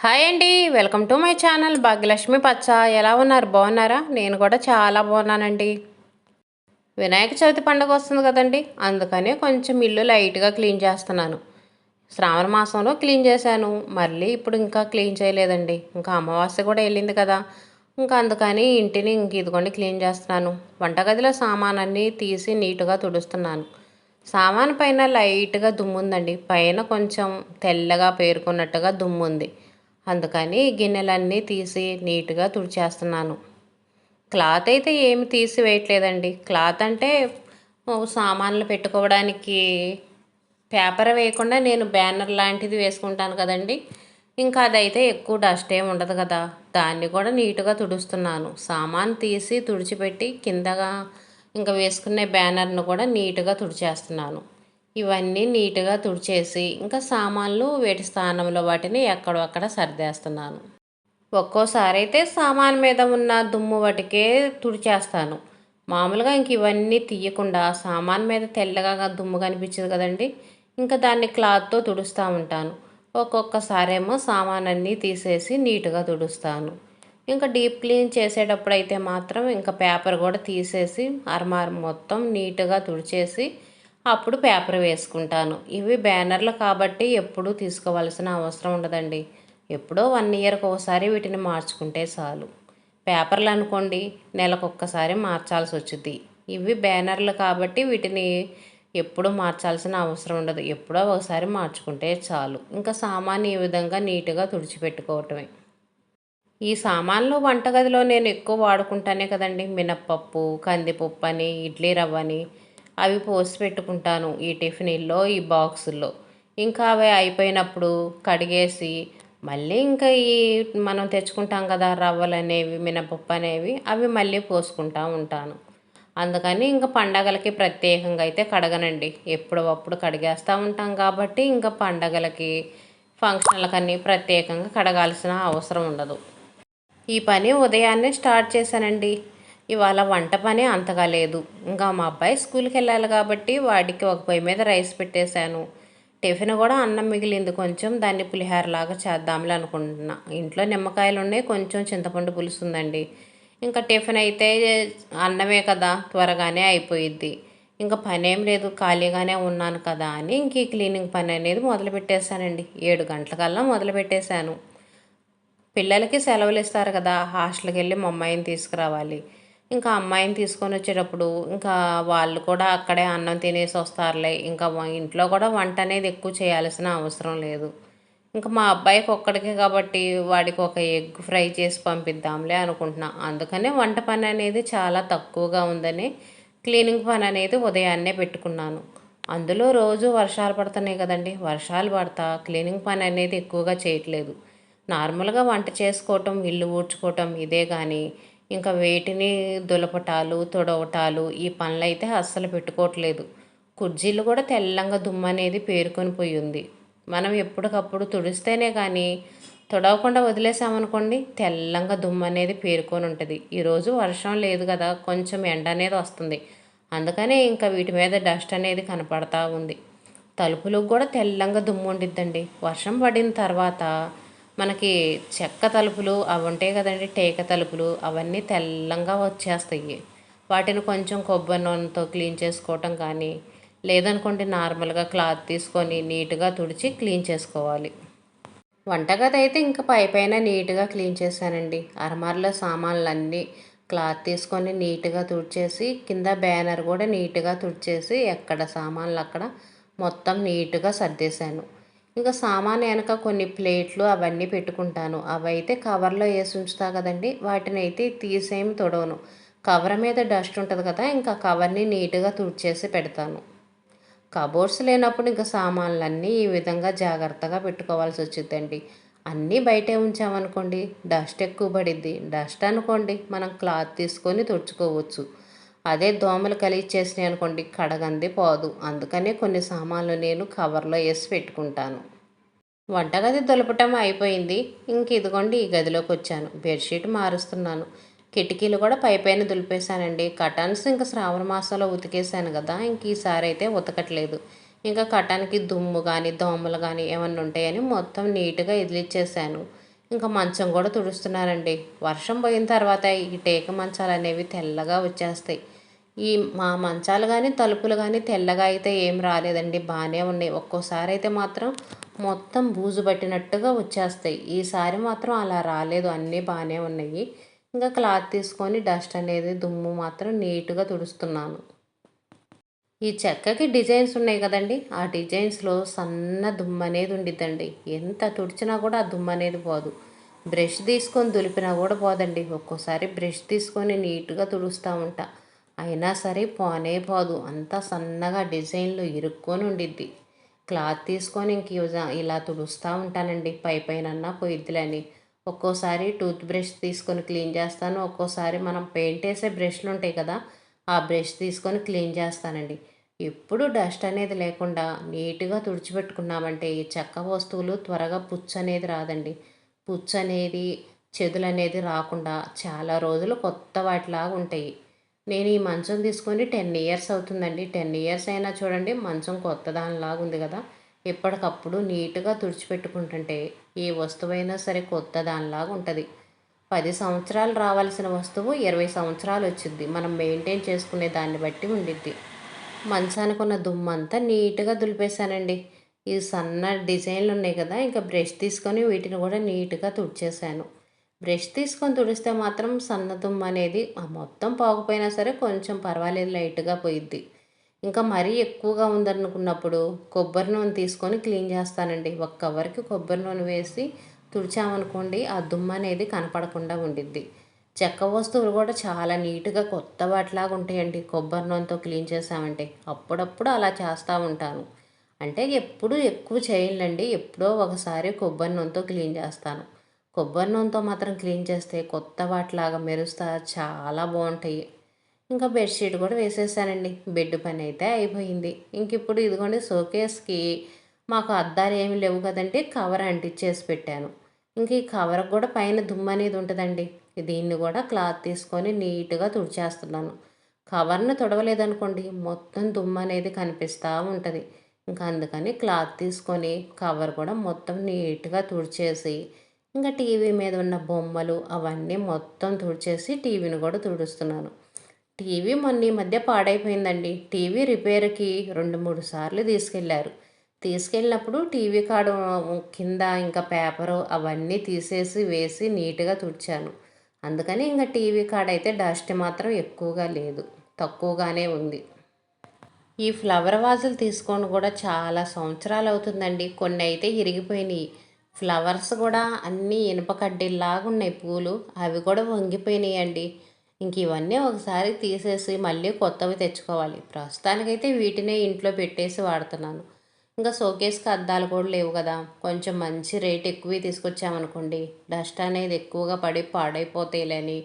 Hi అండి. Welcome to my channel Bhagyalakshmi పచ్చ. ఎలా ఉన్నారు? బాగున్నారా? నేను కూడా చాలా బాగున్నానండి. వినాయక చవితి పండుగ వస్తుంది కదండి, అందుకనే కొంచెం ఇల్లు లైట్గా క్లీన్ చేస్తున్నాను. శ్రావణ మాసంలో క్లీన్ చేశాను, మళ్ళీ ఇప్పుడు ఇంకా క్లీన్ చేయలేదండి. ఇంకా అమావాస్య కూడా వెళ్ళింది కదా, ఇంకా అందుకని ఇంటిని ఇదిగోండి క్లీన్ చేస్తున్నాను. వంటగదిలో సామానన్నీ తీసి నీట్గా తుడుస్తున్నాను. సామాను పైన లైట్గా దుమ్ము ఉందండి, పైన కొంచెం తెల్లగా పేరుకున్నట్టుగా దుమ్ము ఉంది. అందుకని గిన్నెలన్నీ తీసి నీట్గా తుడిచేస్తున్నాను. క్లాత్ అయితే ఏమి తీసి వేయట్లేదండి. క్లాత్ అంటే సామాన్లు పెట్టుకోవడానికి పేపర్ వేయకుండా నేను బ్యానర్ లాంటిది వేసుకుంటాను కదండి. ఇంకా అదైతే ఎక్కువ డస్ట్ ఏమి ఉండదు కదా, దాన్ని కూడా నీట్గా తుడుస్తున్నాను. సామాన్ తీసి తుడిచిపెట్టి కిందగా ఇంకా వేసుకునే బ్యానర్ను కూడా నీట్గా తుడిచేస్తున్నాను. ఇవన్నీ నీట్గా తుడిచేసి ఇంకా సామాన్లు వేటి స్థానంలో వాటిని ఎక్కడొక్కడ సర్దేస్తున్నాను. ఒక్కోసారి అయితే సామాన్ మీద ఉన్న దుమ్ము వాటికే తుడిచేస్తాను. మామూలుగా ఇంక ఇవన్నీ తీయకుండా సామాన్ మీద తెల్లగా దుమ్ము కనిపించదు కదండి, ఇంకా దాన్ని క్లాత్తో తుడుస్తూ ఉంటాను. ఒక్కొక్కసారేమో సామాన్ అన్నీ తీసేసి నీట్గా తుడుస్తాను. ఇంకా డీప్ క్లీన్ చేసేటప్పుడు అయితే మాత్రం ఇంకా పేపర్ కూడా తీసేసి అరమార్ మొత్తం నీట్గా తుడిచేసి అప్పుడు పేపర్ వేసుకుంటాను. ఇవి బ్యానర్లు కాబట్టి ఎప్పుడూ తీసుకోవాల్సిన అవసరం ఉండదండి. ఎప్పుడో 1 ఇయర్కి ఒకసారి వీటిని మార్చుకుంటే చాలు. పేపర్లు అనుకోండి నెలకొక్కసారి మార్చాల్సి వచ్చింది. ఇవి బ్యానర్లు కాబట్టి వీటిని ఎప్పుడూ మార్చాల్సిన అవసరం ఉండదు. ఎప్పుడో ఒకసారి మార్చుకుంటే చాలు. ఇంకా సామాన్ ఈ విధంగా నీట్గా తుడిచిపెట్టుకోవటమే. ఈ సామాన్లు వంటగదిలో నేను ఎక్కువ వాడుకుంటానే కదండి. మినప్పప్పు, కందిపప్పు అని, ఇడ్లీ రవ్వ అని అవి పోసి పెట్టుకుంటాను ఈ టిఫిన్లో, ఈ బాక్సుల్లో. ఇంకా అవి అయిపోయినప్పుడు కడిగేసి మళ్ళీ ఇంకా ఈ మనం తెచ్చుకుంటాం కదా రవ్వలు అనేవి, మినపప్పు అనేవి, అవి మళ్ళీ పోసుకుంటూ ఉంటాను. అందుకని ఇంకా పండగలకి ప్రత్యేకంగా అయితే కడగనండి. ఎప్పుడప్పుడు కడిగేస్తూ ఉంటాం కాబట్టి ఇంకా పండగలకి ఫంక్షన్లకన్నీ ప్రత్యేకంగా కడగాల్సిన అవసరం ఉండదు. ఈ పని ఉదయాన్నే స్టార్ట్ చేశానండి. ఇవాళ వంట పని అంతగా లేదు. ఇంకా మా అబ్బాయి స్కూల్కి వెళ్ళాలి కాబట్టి వాడికి ఒక పొయ్యి మీద రైస్ పెట్టేశాను. టిఫిన్ కూడా అన్నం మిగిలింది కొంచెం, దాన్ని పులిహోరలాగా చేద్దాంలే అనుకుంటున్నా. ఇంట్లో నిమ్మకాయలు ఉన్నాయి, కొంచెం చింతపండు పులుసు ఉందండి. ఇంకా టిఫిన్ అయితే అన్నమే కదా, త్వరగానే అయిపోయిద్ది. ఇంకా పని ఏం లేదు, ఖాళీగానే ఉన్నాను కదా అని ఇంక ఈ క్లీనింగ్ పని అనేది మొదలు పెట్టేశానండి. 7 గంటలకల్లా మొదలు పెట్టేశాను. పిల్లలకి సెలవులు ఇస్తారు కదా, హాస్టల్కి వెళ్ళి మా అమ్మాయిని తీసుకురావాలి. ఇంకా అమ్మాయిని తీసుకొని వచ్చేటప్పుడు ఇంకా వాళ్ళు కూడా అక్కడే అన్నం తినేసి వస్తారులే. ఇంకా ఇంట్లో కూడా వంట అనేది ఎక్కువ చేయాల్సిన అవసరం లేదు. ఇంకా మా అబ్బాయికి ఒక్కడికే కాబట్టి వాడికి ఒక ఎగ్ ఫ్రై చేసి పంపిద్దాంలే అనుకుంటున్నా. అందుకనే వంట పని అనేది చాలా తక్కువగా ఉందని క్లీనింగ్ పని అనేది ఉదయాన్నే పెట్టుకున్నాను. అందులో రోజు వర్షాలు పడుతున్నాయి కదండి, వర్షాలు పడతా క్లీనింగ్ పని అనేది ఎక్కువగా చేయట్లేదు. నార్మల్గా వంట చేసుకోవటం, ఇల్లు ఊడ్చుకోవటం ఇదే కానీ ఇంకా వేటిని దులపటాలు, తుడవటాలు ఈ పనులు అయితే అస్సలు పెట్టుకోవట్లేదు. కుర్చీలు కూడా తెల్లంగా దుమ్ము అనేది పేరుకొని పోయి ఉంది. మనం ఎప్పటికప్పుడు తుడిస్తేనే కానీ, తుడవకుండా వదిలేసామనుకోండి తెల్లంగా దుమ్ము అనేది పేరుకొని ఉంటుంది. ఈరోజు వర్షం లేదు కదా, కొంచెం ఎండ అనేది వస్తుంది. అందుకనే ఇంకా వీటి మీద డస్ట్ అనేది కనపడతా ఉంది. తలుపులకు కూడా తెల్లంగా దుమ్ము ఉండిద్దండి. వర్షం పడిన తర్వాత మనకి చెక్క తలుపులు అవి ఉంటాయి కదండి, టేక తలుపులు, అవన్నీ తెల్లంగా వచ్చేస్తాయి. వాటిని కొంచెం కొబ్బరి నూనెతో క్లీన్ చేసుకోవటం కానీ, లేదనుకోండి నార్మల్గా క్లాత్ తీసుకొని నీట్గా తుడిచి క్లీన్ చేసుకోవాలి. వంటగది అయితే ఇంకా పైపైన నీట్గా క్లీన్ చేశానండి. అరమార్లో సామాన్లన్నీ క్లాత్ తీసుకొని నీట్గా తుడిచేసి, కింద బ్యానర్ కూడా నీట్గా తుడిచేసి ఎక్కడ సామాన్లు అక్కడ మొత్తం నీట్గా సర్దేశాను. ఇంకా సామాన్ వెనక కొన్ని ప్లేట్లు అవన్నీ పెట్టుకుంటాను. అవి అయితే కవర్లో వేసి ఉంచుతా కదండి, వాటిని అయితే తీసేమి తొడవను. కవర్ మీద డస్ట్ ఉంటుంది కదా, ఇంకా కవర్ని నీట్గా తుడిచేసి పెడతాను. కబోర్డ్స్ లేనప్పుడు ఇంకా సామాన్లన్నీ ఈ విధంగా జాగ్రత్తగా పెట్టుకోవాల్సి వచ్చిందండి. అన్నీ బయటే ఉంచామనుకోండి డస్ట్ ఎక్కువ పడిద్ది. డస్ట్ అనుకోండి మనం క్లాత్ తీసుకొని తుడుచుకోవచ్చు. అదే దోమలు కలిగించేసినాయి అనుకోండి కడగంది పోదు. అందుకనే కొన్ని సామాన్లు నేను కవర్లో వేసి పెట్టుకుంటాను. వంటగది దులపటం అయిపోయింది. ఇంక ఇదిగోండి ఈ గదిలోకి వచ్చాను. బెడ్షీట్ మారుస్తున్నాను. కిటికీలు కూడా పైపైన దులిపేశానండి. కటన్స్ ఇంకా శ్రావణ మాసంలో ఉతికేసాను కదా, ఇంక ఈసారి అయితే ఉతకట్లేదు. ఇంకా కటానికి దుమ్ము కానీ దోమలు కానీ ఏమన్నా ఉంటాయని మొత్తం నీట్గా ఇదిలిచ్చేసాను. ఇంకా మంచం కూడా తుడుస్తున్నానండి. వర్షం పోయిన తర్వాత ఈ టేకు మంచాలు అనేవి తెల్లగా వచ్చేస్తాయి. ఈ మా మంచాలు కానీ తలుపులు కానీ తెల్లగా అయితే ఏం రాలేదండి, బాగానే ఉన్నాయి. ఒక్కోసారి అయితే మాత్రం మొత్తం బూజు పట్టినట్టుగా వచ్చేస్తాయి. ఈసారి మాత్రం అలా రాలేదు, అన్నీ బాగానే ఉన్నాయి. ఇంకా క్లాత్ తీసుకొని డస్ట్ అనేది దుమ్ము మాత్రం నీట్గా తుడుస్తున్నాను. ఈ చెక్కకి డిజైన్స్ ఉన్నాయి కదండి, ఆ డిజైన్స్లో సన్న దుమ్ము అనేది ఉండిద్దండి. ఎంత తుడిచినా కూడా ఆ దుమ్ము అనేది పోదు. బ్రష్ తీసుకొని దులిపినా కూడా పోదండి. ఒక్కోసారి బ్రష్ తీసుకొని నీట్గా తుడుస్తూ ఉంటా, అయినా సరే పోనే పోదు. అంతా సన్నగా డిజైన్లో ఇరుక్కొని ఉండిద్ది. క్లాత్ తీసుకొని ఇంక ఇలా తుడుస్తూ ఉంటానండి, పై పైన పోయిద్దిలని. ఒక్కోసారి టూత్ బ్రష్ తీసుకొని క్లీన్ చేస్తాను. ఒక్కోసారి మనం పెయింట్ వేసే బ్రష్లు ఉంటాయి కదా, ఆ బ్రష్ తీసుకొని క్లీన్ చేస్తానండి. ఎప్పుడు డస్ట్ అనేది లేకుండా నీట్గా తుడిచిపెట్టుకున్నామంటే ఈ చెక్క వస్తువులు త్వరగా పుచ్చు అనేది రాదండి. పుచ్చు అనేది, చెదులు అనేది రాకుండా చాలా రోజులు కొత్త వాటిలాగా ఉంటాయి. నేను ఈ మంచం తీసుకొని 10 ఇయర్స్ అవుతుందండి. 10 ఇయర్స్ అయినా చూడండి మంచం కొత్త దానిలాగా ఉంది కదా. ఎప్పటికప్పుడు నీట్గా తుడిచిపెట్టుకుంటుంటే ఏ వస్తువైనా సరే కొత్త దానిలాగా ఉంటుంది. 10 సంవత్సరాలు రావాల్సిన వస్తువు 20 సంవత్సరాలు వచ్చింది, మనం మెయింటైన్ చేసుకునే దాన్ని బట్టి ఉండిద్ది. మంచానికి ఉన్న దుమ్మంతా నీట్గా దులిపేశానండి. ఈ సన్న డిజైన్లు ఉన్నాయి కదా, ఇంకా బ్రష్ తీసుకొని వీటిని కూడా నీట్గా తుడిచేసాను. బ్రష్ తీసుకొని తుడిస్తే మాత్రం సన్న దుమ్ము అనేది మొత్తం పోకపోయినా సరే కొంచెం పర్వాలేదు, లైట్గా పోయిద్ది. ఇంకా మరీ ఎక్కువగా ఉందనుకున్నప్పుడు కొబ్బరి నూనె తీసుకొని క్లీన్ చేస్తానండి. ఒక కవర్కి కొబ్బరి నూనె వేసి తుడిచామనుకోండి ఆ దుమ్ము అనేది కనపడకుండా ఉండిద్ది. చెక్క వస్తువులు కూడా చాలా నీట్గా కొత్త వాటిలాగా ఉంటాయండి కొబ్బరి నూనెతో క్లీన్ చేసామంటే. అప్పుడప్పుడు అలా చేస్తూ ఉంటాను. అంటే ఎప్పుడు ఎక్కువ చేయలేండి, ఎప్పుడో ఒకసారి కొబ్బరి నూనెతో క్లీన్ చేస్తాను. కొబ్బరి నూనెతో మాత్రం క్లీన్ చేస్తే కొత్త వాటిలాగా మెరుస్తా చాలా బాగుంటాయి. ఇంకా బెడ్షీట్ కూడా వేసేసానండి. బెడ్ పని అయితే అయిపోయింది. ఇంక ఇప్పుడు ఇదిగోండి షోకేస్కి మాకు అద్దాలు ఏమి లేవు కదండి, కవర్ అంటించేసి పెట్టాను. ఇంక ఈ కవర్కి కూడా పైన దుమ్ము అనేది ఉంటుందండి. దీన్ని కూడా క్లాత్ తీసుకొని నీట్గా తుడిచేస్తున్నాను. కవర్ను తుడవలేదనుకోండి మొత్తం దుమ్ము అనేది కనిపిస్తూ ఉంటుంది. ఇంకా అందుకని క్లాత్ తీసుకొని కవర్ కూడా మొత్తం నీట్గా తుడిచేసి, ఇంకా టీవీ మీద ఉన్న బొమ్మలు అవన్నీ మొత్తం తుడిచేసి టీవీని కూడా తుడుస్తున్నాను. టీవీ మొన్న ఈ మధ్య పాడైపోయిందండి. టీవీ రిపేర్కి 2-3 సార్లు తీసుకెళ్లారు. తీసుకెళ్ళినప్పుడు టీవీ కాడ కింద ఇంకా పేపరు అవన్నీ తీసేసి వేసి నీట్గా తుడిచాను. అందుకని ఇంకా టీవీ కాడ అయితే డస్ట్ మాత్రం ఎక్కువగా లేదు, తక్కువగానే ఉంది. ఈ ఫ్లవర్ వాజులు తీసుకొని కూడా చాలా సంవత్సరాలు అవుతుందండి. కొన్ని అయితే ఇరిగిపోయినాయి. ఫ్లవర్స్ కూడా అన్నీ ఇనుప కడ్డీల్లాగా ఉన్నాయి పూలు, అవి కూడా వంగిపోయినాయండి. ఇంక ఇవన్నీ ఒకసారి తీసేసి మళ్ళీ కొత్తవి తెచ్చుకోవాలి. ప్రస్తుతానికైతే వీటినే ఇంట్లో పెట్టేసి వాడుతున్నాను. ఇంకా షోకేస్కి అద్దాలు కూడా లేవు కదా, కొంచెం మంచి రేట్ ఎక్కువ తీసుకొచ్చామనుకోండి డస్ట్ అనేది ఎక్కువగా పడి పాడైపోతాయిలేని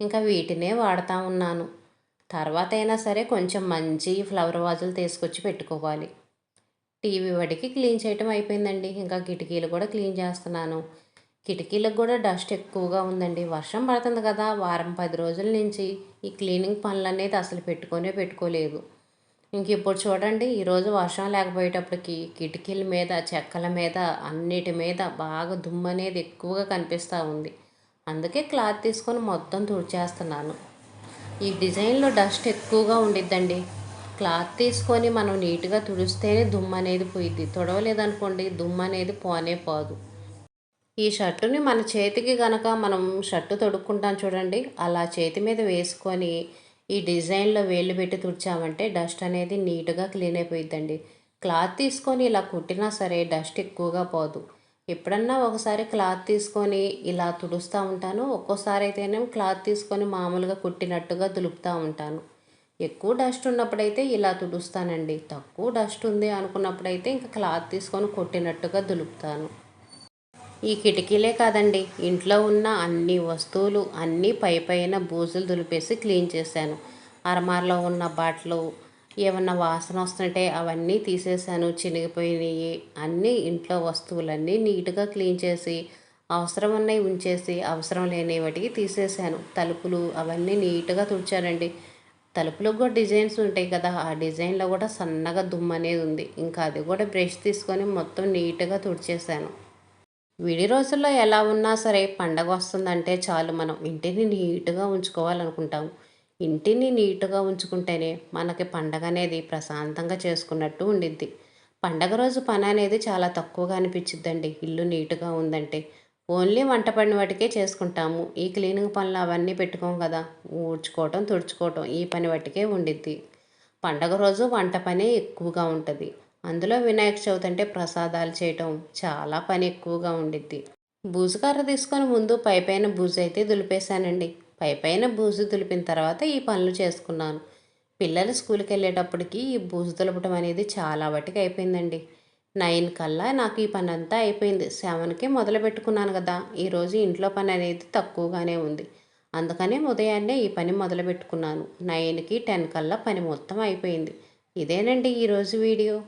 ఇంకా వీటినే వాడుతూ ఉన్నాను. తర్వాత అయినా సరే కొంచెం మంచి ఫ్లవర్ వాజులు తీసుకొచ్చి పెట్టుకోవాలి. టీవీ వాటికి క్లీన్ చేయటం అయిపోయిందండి. ఇంకా కిటికీలు కూడా క్లీన్ చేస్తున్నాను. కిటికీలకు కూడా డస్ట్ ఎక్కువగా ఉందండి. వర్షం పడుతుంది కదా, వారం 10 రోజుల నుంచి ఈ క్లీనింగ్ పనులు అనేది అసలు పెట్టుకోలేదు. ఇంక ఇప్పుడు చూడండి, ఈరోజు వర్షం లేకపోయేటప్పటికి కిటికీల మీద, చెక్కల మీద, అన్నిటి మీద బాగా దుమ్ము అనేది ఎక్కువగా కనిపిస్తూ ఉంది. అందుకే క్లాత్ తీసుకొని మొత్తం తుడిచేస్తున్నాను. ఈ డిజైన్లో డస్ట్ ఎక్కువగా ఉండిద్దండి. క్లాత్ తీసుకొని మనం నీట్గా తుడిస్తేనే దుమ్ము అనేది పోయిద్ది. తుడవలేదనుకోండి దుమ్ము అనేది పోనే పోదు. ఈ షర్టుని మన చేతికి గనక మనం షర్టు తొడుక్కుంటాం చూడండి, అలా చేతి మీద వేసుకొని ఈ డిజైన్లో వేళ్ళు పెట్టి తుడిచామంటే డస్ట్ అనేది నీట్గా క్లీన్ అయిపోయిద్దండి. క్లాత్ తీసుకొని ఇలా కుట్టినా సరే డస్ట్ ఎక్కువగా పోదు. ఎప్పుడన్నా ఒకసారి క్లాత్ తీసుకొని ఇలా తుడుస్తూ ఉంటాను. ఒక్కోసారి అయితేనే క్లాత్ తీసుకొని మామూలుగా కుట్టినట్టుగా దులుపుతూ ఉంటాను. ఎక్కువ డస్ట్ ఉన్నప్పుడైతే ఇలా తుడుస్తానండి. తక్కువ డస్ట్ ఉంది అనుకున్నప్పుడైతే ఇంకా క్లాత్ తీసుకొని కొట్టినట్టుగా దులుపుతాను. ఈ కిటికీలే కాదండి, ఇంట్లో ఉన్న అన్ని వస్తువులు అన్నీ పైన బూజులు దులిపేసి క్లీన్ చేశాను. అరమార్లో ఉన్న బట్టలు ఏమన్నా వాసన వస్తుంటే అవన్నీ తీసేసాను, చినిగిపోయినాయి. అన్నీ ఇంట్లో వస్తువులన్నీ నీట్గా క్లీన్ చేసి అవసరం ఉన్నవి ఉంచేసి అవసరం లేని వాటికి తీసేసాను. తలుపులు అవన్నీ నీట్గా తుడిచానండి. తలుపులకు కూడా డిజైన్స్ ఉంటాయి కదా, ఆ డిజైన్లో కూడా సన్నగా దుమ్ము అనేది ఉంది. ఇంకా అది కూడా బ్రష్ తీసుకొని మొత్తం నీట్గా తుడిచేసాను. విడి రోజుల్లో ఎలా ఉన్నా సరే పండగ వస్తుందంటే చాలు మనం ఇంటిని నీట్గా ఉంచుకోవాలనుకుంటాము. ఇంటిని నీట్గా ఉంచుకుంటేనే మనకి పండగ అనేది ప్రశాంతంగా చేసుకున్నట్టు ఉండిద్ది. పండగ రోజు పని అనేది చాలా తక్కువగా అనిపించిద్దండి ఇల్లు నీట్గా ఉందంటే. ఓన్లీ వంట పని వాటికే చేసుకుంటాము. ఈ క్లీనింగ్ పనులు అవన్నీ పెట్టుకోం కదా. ఊడ్చుకోవటం తుడుచుకోవటం ఈ పని వాటికే ఉండిద్ది. పండగ రోజు వంట పనే ఎక్కువగా ఉంటుంది. అందులో వినాయక చవితి అంటే ప్రసాదాలు చేయటం చాలా పని ఎక్కువగా ఉండిద్ది. బూజుకర్ర తీసుకొని ముందు పైపైన బూజు అయితే దులిపేశానండి. పైపైన బూజు దులిపిన తర్వాత ఈ పనులు చేసుకున్నాను. పిల్లలు స్కూల్కి వెళ్ళేటప్పటికి ఈ బూజు దులపడం అనేది చాలా వాటికి అయిపోయిందండి. 9 కల్లా నాకు ఈ పని అంతా అయిపోయింది. 7కి మొదలు పెట్టుకున్నాను కదా. ఈరోజు ఇంట్లో పని అనేది తక్కువగానే ఉంది. అందుకనే ఉదయాన్నే ఈ పని మొదలు పెట్టుకున్నాను. 9కి 10 కల్లా పని మొత్తం అయిపోయింది. ఇదేనండి ఈరోజు వీడియో.